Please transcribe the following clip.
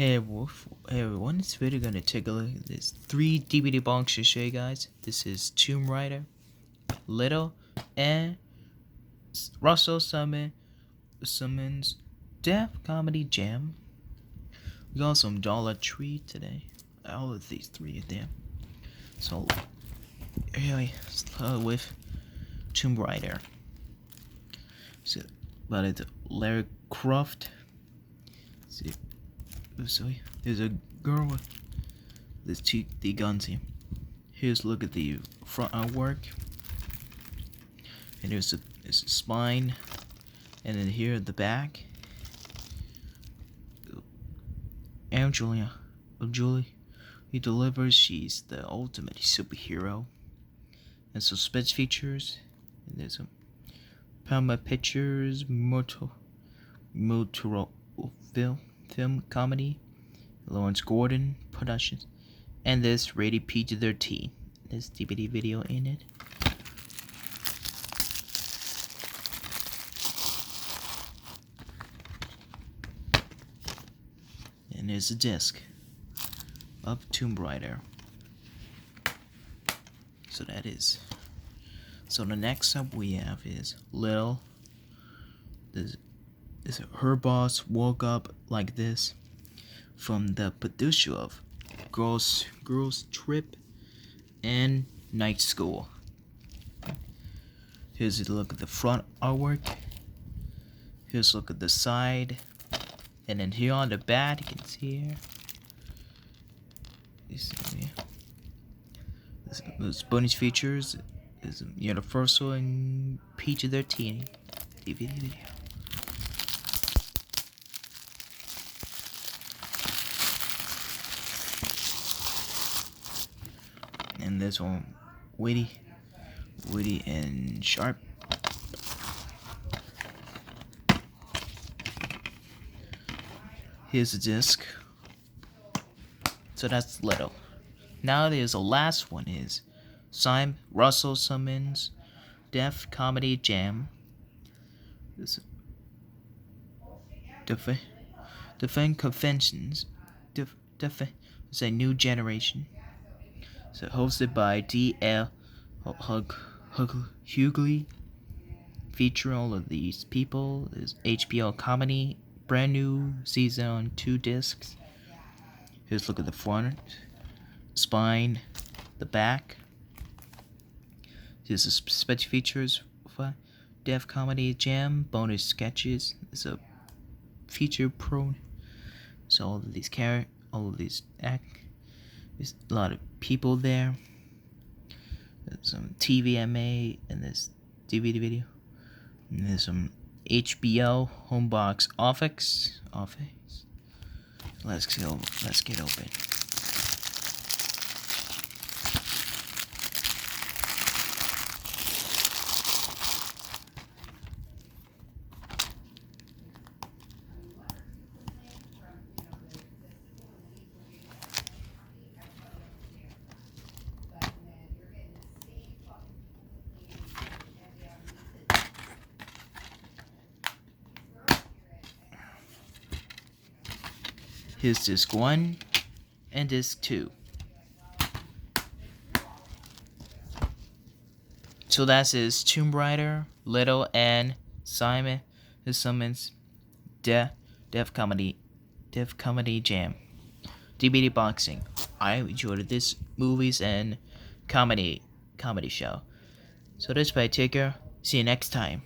Hey everyone, this video gonna take a look at this 3 DVD box to show you guys. This is Tomb Raider, Little, and Russell Simmons Deaf Comedy Jam. We got some Dollar Tree today. All of these 3 of them. So anyway, start with Tomb Raider. So about it, Lara Croft. So there's a girl with this the guns here. Here's a look at the front artwork, and there's a spine, and then here at the back, Julie he delivers. She's the ultimate superhero, and some speech features. And there's some Palma Pictures, Motor film comedy, Lawrence Gordon Productions, and this rated PG-13. This DVD video in it. And there's a disc of Tomb Raider. So that is. So the next up we have is Lil. Her boss woke up like this from the producer of Girls Trip and Night School. Here's a look at the front artwork. Here's a look at the side. And then here on the back, you can see here. This bonus features is Universal and PG-13 DVD video. And this one, witty and sharp. Here's the disc. So that's Little. Now there's the last one is Russell Simmons Deaf Comedy Jam. This defend conventions. It's a new generation. So hosted by D.L. Hughley, featuring all of these people. There's HBO comedy, brand new season on 2 discs. Here's a look at the front, spine, the back. Here's the special features for Deaf Comedy Jam, bonus sketches. It's a feature pro. So all of these there's a lot of people there. There's some TVMA in this DVD video. And there's some HBO Homebox Office. Let's get open. Here's disc 1 and disc 2. So that's his Tomb Raider, Little, and Simmons Deaf Comedy Jam DVD boxing. I enjoyed this movies and comedy show. So this by Tigger. See you next time.